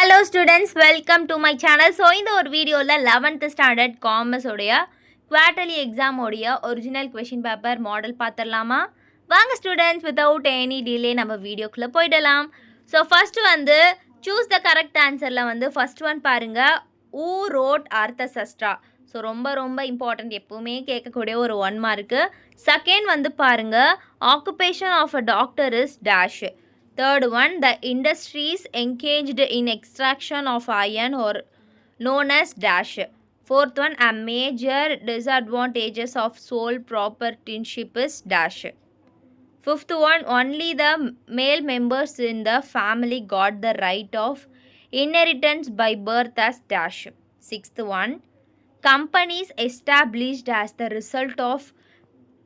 Hello students, welcome to my channel. So இந்த ஒரு வீடியோவில் 11th ஸ்டாண்டர்ட் காமர்ஸோடைய குவார்ட்டர்லி எக்ஸாமோடைய ஒரிஜினல் கொஷின் பேப்பர் மாடல் பார்த்துடலாமா? வாங்க ஸ்டூடெண்ட்ஸ், வித்தவுட் எனி டிலே நம்ம வீடியோக்குள்ளே போயிடலாம். ஸோ ஃபஸ்ட்டு வந்து சூஸ் த கரெக்ட் ஆன்சரில் ஃபஸ்ட் ஒன் பாருங்கள், ஊ ரோட் அர்த்தசஸ்ட்ரா. ஸோ ரொம்ப இம்பார்ட்டண்ட், எப்போவுமே கேட்கக்கூடிய ஒரு 1 மார்க்கு. செகண்ட் பாருங்கள், occupation of a doctor is dash. Third one, the industries engaged in extraction of iron or known as dash. Fourth one, a major disadvantages of sole proprietorship is dash. Fifth one, only the male members in the family got the right of inheritance by birth as dash. Sixth one, companies established as the result of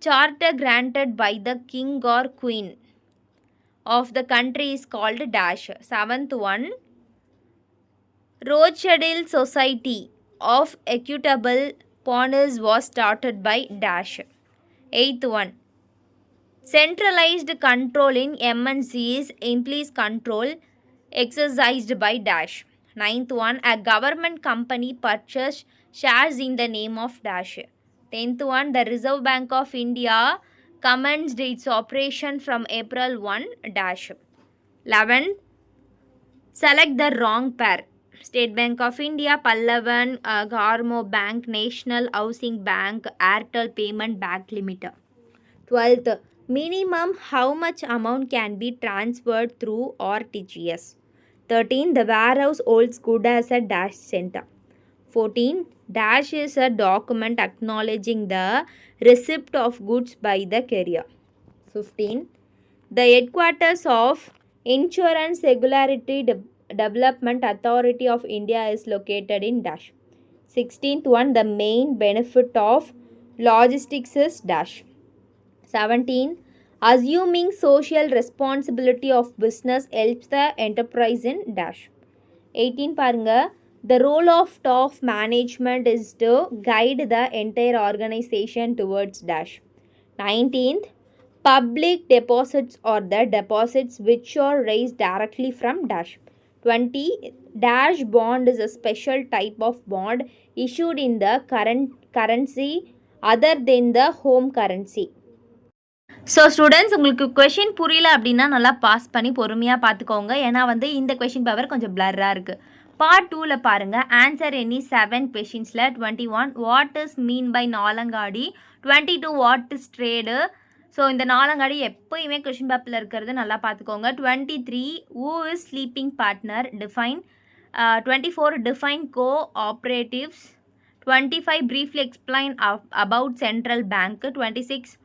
charter granted by the king or queen of the country is called dash. Seventh one, Rothschild Society of Equitable Pawners was started by dash. Eighth one, centralized control in MNCs implies control exercised by dash. Ninth one, a government company purchased shares in the name of dash. Tenth one, the Reserve Bank of India commenced its operation from April 1 dash. 11. Select the wrong pair. State Bank of India, Pallavan, Garmo Bank, National Housing Bank, Airtel Payment Bank Limited. 12th, minimum how much amount can be transferred through RTGS. 13, the warehouse holds good as a dash center. 14, dash is a document acknowledging the receipt of goods by the carrier. 15, the headquarters of Insurance Regulatory Development Authority of India is located in dash. 16th one, the main benefit of logistics is dash. 17, assuming social responsibility of business helps the enterprise in dash. 18 பாருங்க, the role of top management is to guide the entire organization towards dash. 19th, public deposits are the deposits which are raised directly from dash. 20, dash bond is a special type of bond issued in the current currency other than the home currency. So students, உங்களுக்கு question புரியல அப்படின்னா நல்லா pass பண்ணி பொறுமையாக பார்த்துக்கோங்க. ஏன்னா இந்த question paper கொஞ்சம் பிளர்ராக இருக்குது. பார்ட் 2ல் பாருங்கள், ஆன்சர் எனி 7 கொஷின்ஸில் 21 வாட் இஸ் மீன் பை நாலங்காடி, 22 வாட் இஸ் ட்ரேடு. ஸோ இந்த நாலங்காடி எப்போயுமே கொஷின் பேப்பரில் இருக்கிறது நல்லா பார்த்துக்கோங்க. 23 who is sleeping partner define. 24 define cooperatives. 25 briefly explain about central bank. 26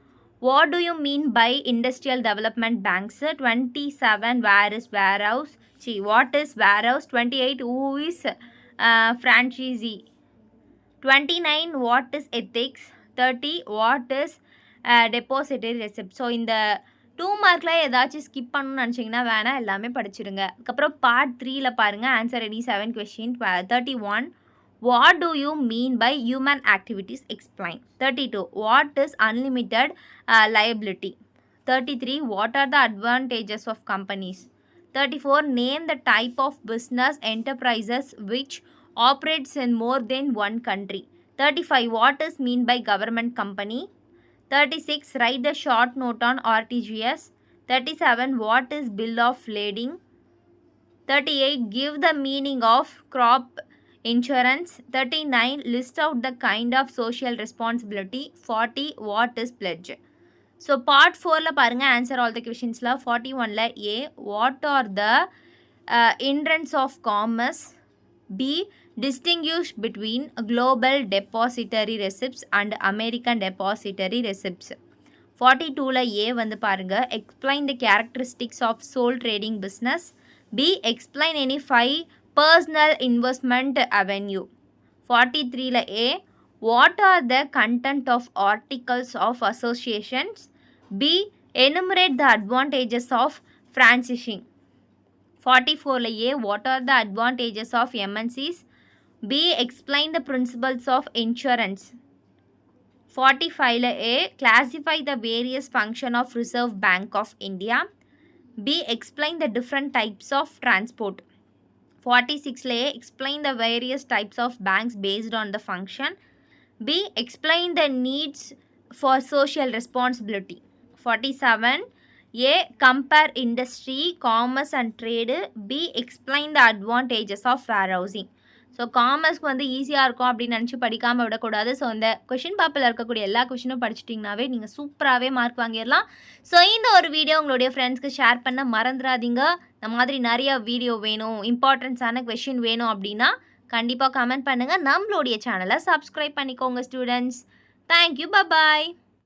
what do you mean by industrial development banks. 27 where is warehouse. What is warehouse. 28 who is franchisee. 29 what is ethics. 30 what is depository receipt. So இந்த 2 மார்க்கில் ஏதாச்சும் skip பண்ணணும்னு நினச்சிங்கன்னா வேணால் எல்லாமே படிச்சிடுங்க. அதுக்கப்புறம் part 3ல் பாருங்கள், answer any 7 question. 31 what do you mean by human activities, explain. 32 what is unlimited liability. 33 what are the advantages of companies. 34 name the type of business enterprises which operates in more than one country. 35 what is mean by government company. 36 write the short note on RTGS. 37 what is bill of lading. 38 give the meaning of crop insurance. 39 list out the kind of social responsibility. 40 what is pledge. So part 4ல் பாருங்கள், answer all the கொஷின்ஸில். 41ல் A what are the entrance of commerce. B distinguish between global depository receipts and American depository receipts. 42ல் A பாருங்கள், explain the characteristics of sole trading business. B explain any 5 personal investment avenue. 43ல் A what are the content of articles of associations. B enumerate the advantages of franchising. 44ல் A what are the advantages of MNCs. B explain the principles of insurance. 45ல் A classify the various function of Reserve Bank of India. B explain the different types of transport. 46லயே explain the various types of banks based on the function. B. Explain the needs for social responsibility. 47. A. Compare industry, commerce and trade. B. Explain the advantages of warehousing. So காமர்ஸ்க்கு வந்து ஈஸியாக இருக்கும் அப்படின்னு நினச்சி படிக்காமல் விடக்கூடாது. So இந்த question பேப்பரில் இருக்கக்கூடிய எல்லா கொஷினும் படிச்சிட்டிங்கனாவே நீங்கள் சூப்பராகவே மார்க் வாங்கிடலாம். ஸோ இந்த ஒரு வீடியோ உங்களுடைய ஃப்ரெண்ட்ஸ்க்கு ஷேர் பண்ண மறந்துடாதீங்க. இந்த மாதிரி நிறைய வீடியோ வேணும், இம்பார்ட்டன்ஸான கொஷின் வேணும் அப்படின்னா கண்டிப்பாக கமெண்ட் பண்ணுங்கள். நம்மளுடைய சேனலை சப்ஸ்கிரைப் பண்ணிக்கோங்க ஸ்டூடெண்ட்ஸ். Thank you, bye bye.